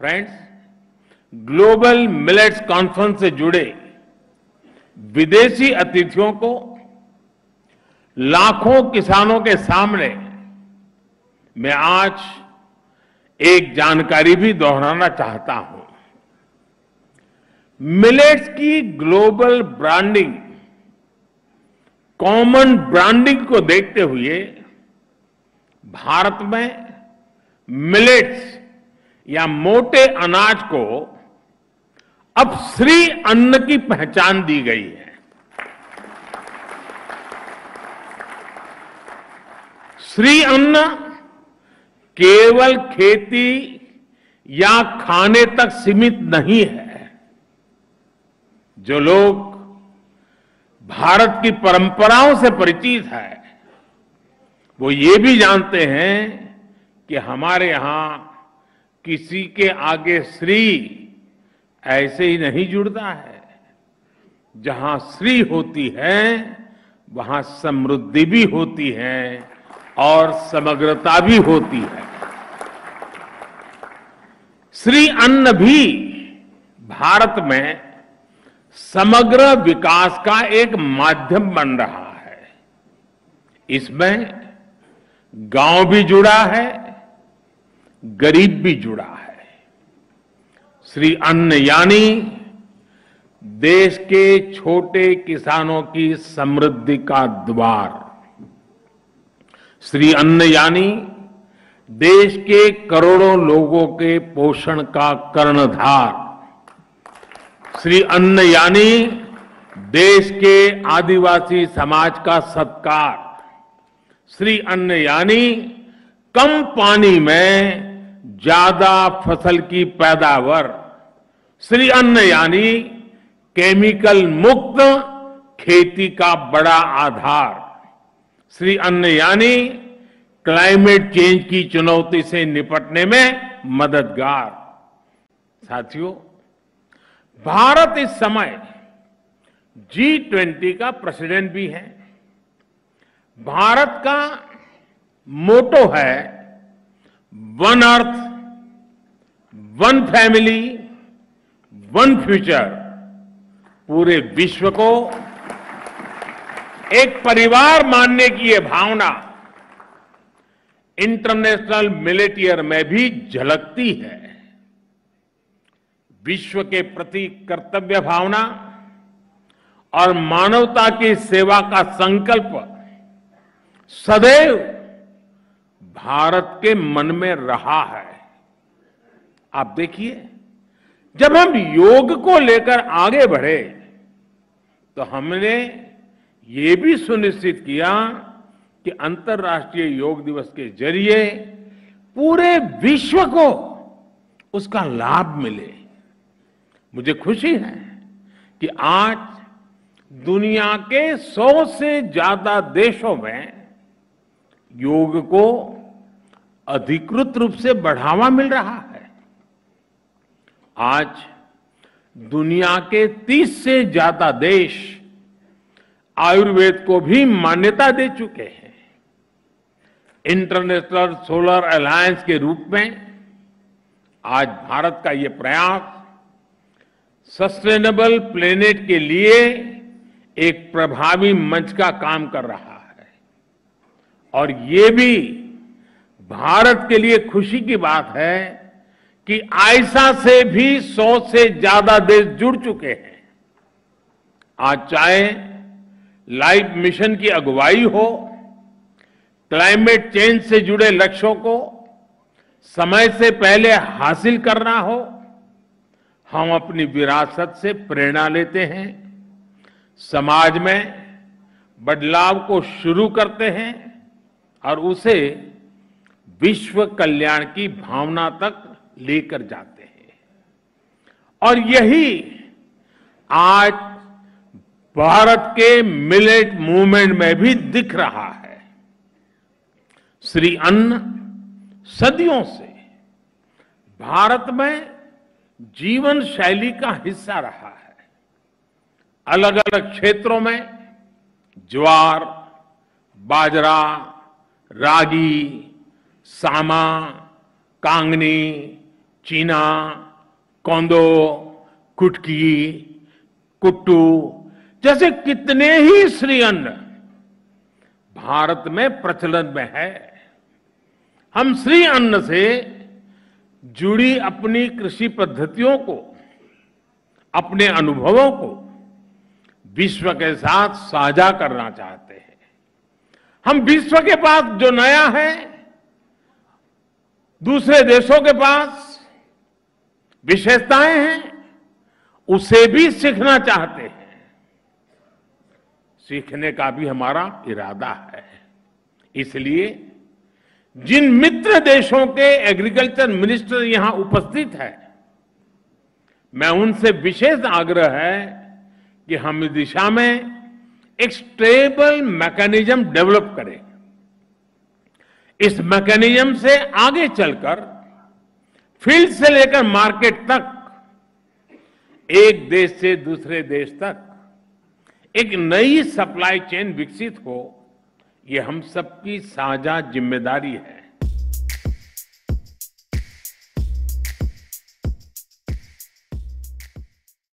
Friends, global millets conference से जुड़े विदेशी अतिथियों को लाखों किसानों के सामने मैं आज एक जानकारी भी दोहराना चाहता हूं। मिलेट्स की ग्लोबल ब्रांडिंग, कॉमन ब्रांडिंग को देखते हुए भारत में मिलेट्स या मोटे अनाज को अब श्री अन्न की पहचान दी गई है। श्री अन्न केवल खेती या खाने तक सीमित नहीं है। जो लोग भारत की परंपराओं से परिचित है वो ये भी जानते हैं कि हमारे यहां किसी के आगे श्री ऐसे ही नहीं जुड़ता है। जहां श्री होती है वहां समृद्धि भी होती है और समग्रता भी होती है। श्री अन्न भी भारत में समग्र विकास का एक माध्यम बन रहा है। इसमें गांव भी जुड़ा है, गरीब भी जुड़ा है। श्री अन्न यानी देश के छोटे किसानों की समृद्धि का द्वार। श्री अन्न यानी देश के करोड़ों लोगों के पोषण का कर्णधार। श्री अन्न यानी देश के आदिवासी समाज का सत्कार। श्री अन्न यानी कम पानी में ज्यादा फसल की पैदावार। श्री अन्न यानी केमिकल मुक्त खेती का बड़ा आधार। श्री अन्न यानी क्लाइमेट चेंज की चुनौती से निपटने में मददगार। साथियों, भारत इस समय G20 का प्रेसिडेंट भी है। भारत का मोटो है one earth, one family, one future. पूरे विश्व को एक परिवार मानने की यह भावना इंटरनेशनल मिलेट ईयर में भी झलकती है। विश्व के प्रति कर्तव्य भावना और मानवता की सेवा का संकल्प सदैव भारत के मन में रहा है। आप देखिए, जब हम योग को लेकर आगे बढ़े तो हमने ये भी सुनिश्चित किया कि अंतर्राष्ट्रीय योग दिवस के जरिए पूरे विश्व को उसका लाभ मिले। मुझे खुशी है कि आज दुनिया के 100 से ज्यादा देशों में योग को अधिकृत रूप से बढ़ावा मिल रहा है। आज दुनिया के 30 से ज्यादा देश आयुर्वेद को भी मान्यता दे चुके हैं। इंटरनेशनल सोलर अलायंस के रूप में आज भारत का ये प्रयास सस्टेनेबल प्लेनेट के लिए एक प्रभावी मंच का काम कर रहा है। और ये भी भारत के लिए खुशी की बात है कि आयसा से भी 100 से ज्यादा देश जुड़ चुके हैं। आज चाहे लाइफ मिशन की अगुवाई हो, क्लाइमेट चेंज से जुड़े लक्ष्यों को समय से पहले हासिल करना हो, हम अपनी विरासत से प्रेरणा लेते हैं, समाज में बदलाव को शुरू करते हैं और उसे विश्व कल्याण की भावना तक लेकर जाते हैं। और यही आज भारत के मिलेट मूवमेंट में भी दिख रहा है। श्री अन्न सदियों से भारत में जीवन शैली का हिस्सा रहा है। अलग अलग क्षेत्रों में ज्वार, बाजरा, रागी, सामा, कांगनी, चीना, कौंदो, कुटकी, कुट्टू जैसे कितने ही श्री अन्न भारत में प्रचलन में है। हम श्री अन्न से जुड़ी अपनी कृषि पद्धतियों को, अपने अनुभवों को विश्व के साथ साझा करना चाहते हैं। हम विश्व के पास जो नया है, दूसरे देशों के पास विशेषताएं हैं, उसे भी सीखना चाहते हैं। सीखने का भी हमारा इरादा है। इसलिए जिन मित्र देशों के एग्रीकल्चर मिनिस्टर यहां उपस्थित हैं, मैं उनसे विशेष आग्रह है कि हम इस दिशा में एक स्टेबल मैकेनिज्म डेवलप करें। इस मैकेनिज्म से आगे चलकर फील्ड से लेकर मार्केट तक, एक देश से दूसरे देश तक एक नई सप्लाई चेन विकसित हो, ये हम सबकी साझा जिम्मेदारी है।